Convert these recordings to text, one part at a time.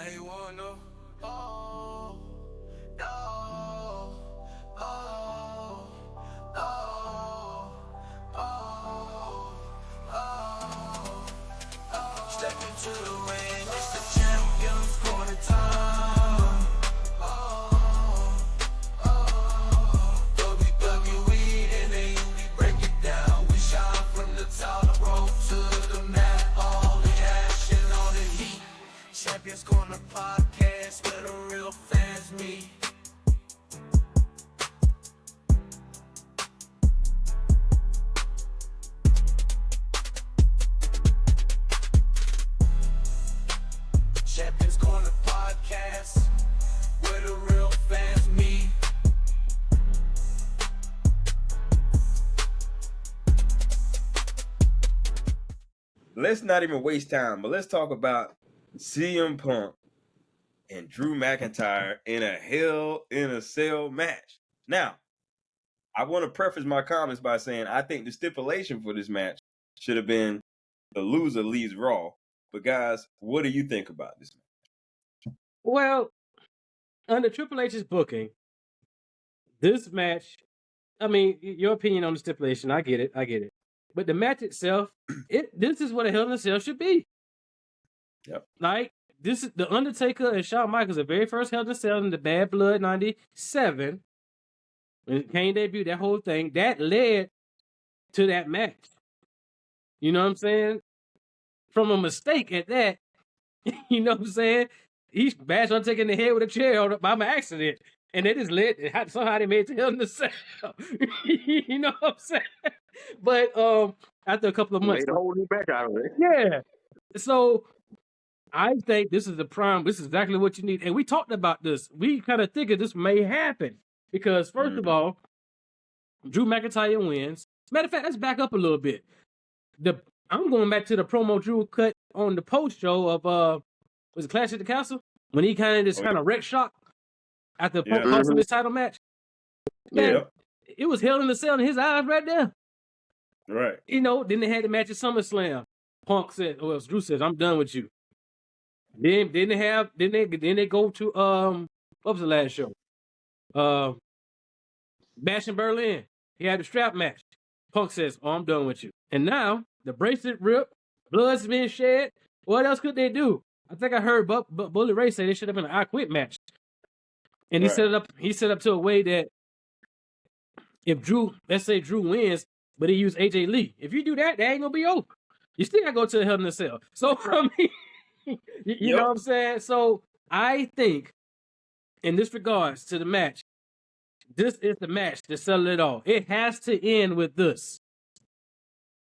I wanna, oh, no, oh, oh, oh, oh. Step into the ring, it's the champions for the time. Oh, oh, WWE, and then we break it down. We shine from the top rope to the mat, all the action, all the heat. Champions Corner podcast where the real fans meet. Champions Corner podcast where the real fans meet. Let's not even waste time, but let's talk about CM Punk and Drew McIntyre in a Hell in a Cell match. Now, I want to preface my comments by saying I think the stipulation for this match should have been the loser leaves Raw. But guys, what do you think about this match? Well, under Triple H's booking, this match, I mean, your opinion on the stipulation, I get it. But the match itself, this is what a Hell in a Cell should be. Yep. Like, this is the Undertaker and Shawn Michaels, the very first Hell in a Cell in the Bad Blood 97. When Kane debuted, that whole thing, that led to that match. You know what I'm saying? From a mistake at that, you know what I'm saying? He bashed Undertaker in the head with a chair by an accident. And they just led, somehow they made it to Hell in the Cell. You know what I'm saying? But after a couple of months. Made a whole new back out of it. Yeah. So I think this is the prime. This is exactly what you need. And we talked about this. We kind of figured this may happen. Because first of all, Drew McIntyre wins. Matter of fact, let's back up a little bit. I'm going back to the promo Drew cut on the post show of was it Clash at the Castle? When he kind of wreck shock after Punk lost his title match. Yeah. It was Hell in the Cell in his eyes right there. Right. You know, then they had the match at SummerSlam. Punk said, Drew says, I'm done with you. Then they go to what was the last show? Bash in Berlin. He had a strap match. Punk says, I'm done with you. And now the bracelet ripped, blood's being shed. What else could they do? I think I heard Bully Ray say they should have been an I Quit match. And he set it up to a way that if let's say Drew wins, but he used AJ Lee. If you do that, that ain't gonna be over. You still gotta go to the Hell in a Cell. So I mean, you know what I'm saying? So I think, in this regards to the match, this is the match to settle it all. It has to end with this.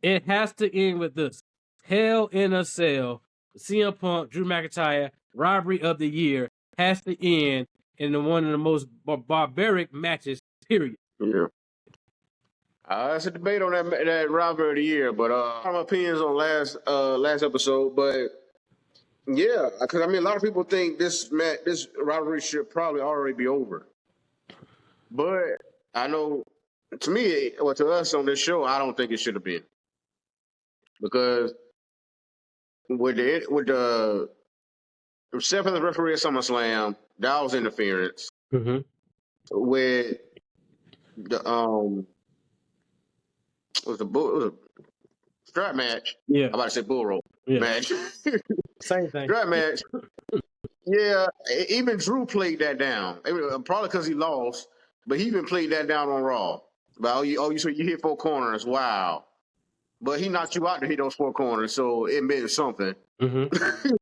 It has to end with this. Hell in a Cell. CM Punk, Drew McIntyre, Rivalry of the Year has to end in one of the most barbaric matches, period. Yeah. It's a debate on that Rivalry of the Year, but my opinions on last episode, but yeah, because I mean a lot of people think this rivalry should probably already be over. But I know to me, or to us on this show, I don't think it should have been. Because with the except for the referee at SummerSlam, that was interference. Mm-hmm. With the it was a strap match. Yeah. I'm about to say bull rope match. Same thing. Strap match. Yeah, even Drew played that down. Probably because he lost, but he even played that down on Raw. But you hit 4 corners. Wow. But he knocked you out to hit those 4 corners, so it meant something. Mm-hmm.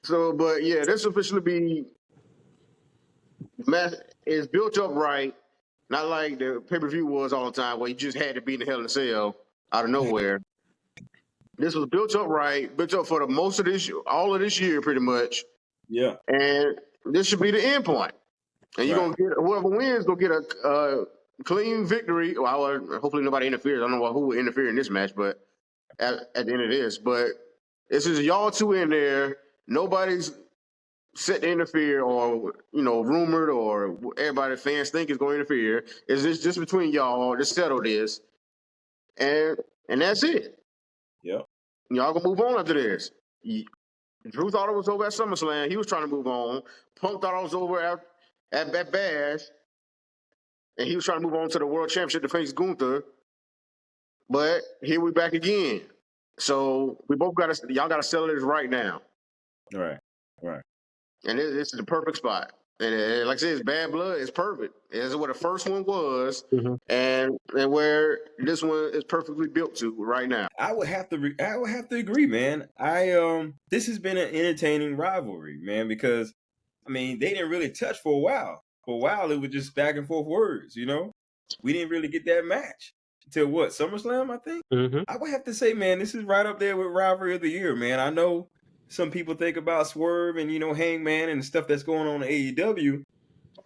So, but yeah, this officially be match is built up right, not like the pay-per-view was all the time where you just had to be in the Hell in a Cell out of nowhere. This was built up right, built up for the most of this, all of this year, pretty much. Yeah. And this should be the end point. And you're gonna get whoever wins gonna get a clean victory. Well, hopefully nobody interferes. I don't know who will interfere in this match, but at the end of this, but this is y'all two in there. Nobody's set to interfere or rumored or everybody fans think is going to interfere. It's just between y'all. Just settle this, and that's it. Yep. Y'all gonna move on after this. Drew thought it was over at SummerSlam. He was trying to move on. Punk thought it was over at Bash, and he was trying to move on to the World Championship to face Gunther. But here we back again. So we both y'all got to settle this right now. Right. And this is the perfect spot. And like I said, it's Bad Blood. It's perfect. It's what the first one was, and where this one is perfectly built to right now. I would have to agree, man. This has been an entertaining rivalry, man, because I mean they didn't really touch for a while. For a while, it was just back and forth words. You know, we didn't really get that match until what, SummerSlam, I think. I would have to say, man, this is right up there with rivalry of the year, man. I know some people think about Swerve and Hangman and the stuff that's going on in AEW,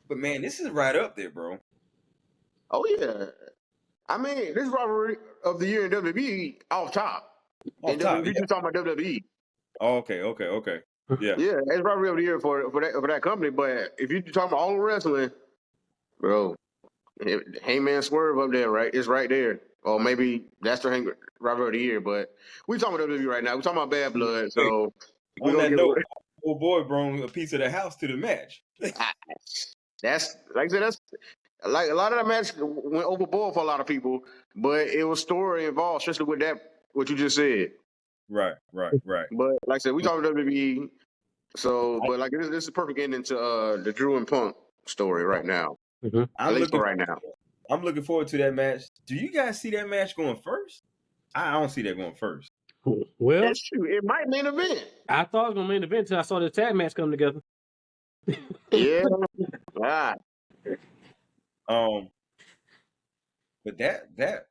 but man, this is right up there, bro. Oh yeah, I mean this rivalry of the year in WWE off top. Off top, you talking about WWE? Oh, okay. Yeah, it's rivalry of the year for that company. But if you're talking about all wrestling, bro, Hangman Swerve up there, right? It's right there. Or maybe that's the rivalry of the year. But we talking about WWE right now. We talking about Bad Blood. So on that note, old boy brought a piece of the house to the match. That's like I said. That's like a lot of that match went overboard for a lot of people, but it was story involved, especially with that what you just said. Right. But like I said, we talking WWE. So, but like this is a perfect ending to the Drew and Punk story right now. At least for right now. I'm looking forward to that match. Do you guys see that match going first? I don't see that going first. Well, that's true. It might main event. I thought it was gonna main event until I saw the tag match come together. Yeah. Ah. But that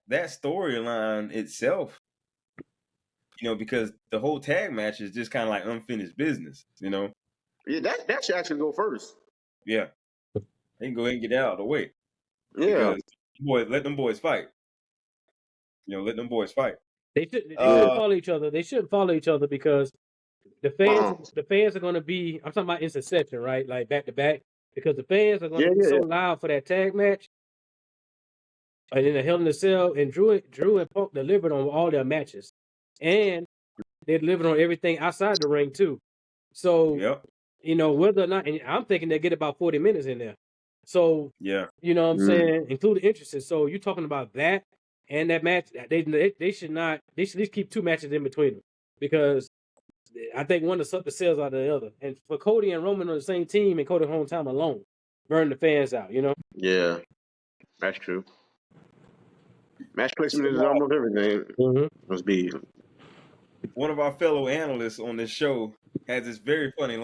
storyline itself, because the whole tag match is just kind of like unfinished business, Yeah, that should actually go first. Yeah. They can go ahead and get that out of the way. Yeah. Let them boys fight. Let them boys fight. They shouldn't follow each other. They shouldn't follow each other because the fans are going to be. I'm talking about in succession, right? Like back to back, because the fans are going to be so loud for that tag match. And in the Hell in a Cell, and Drew and Punk delivered on all their matches, and they delivered on everything outside the ring too. So whether or not, and I'm thinking they get about 40 minutes in there. So you know what I'm saying, including entrances. So you're talking about that and that match. They should at least keep 2 matches in between them, because I think one to suck the sales out of the other. And for Cody and Roman on the same team and Cody hometown alone, burn the fans out. Yeah, that's true. Match placement is almost everything. Must be. One of our fellow analysts on this show has this very funny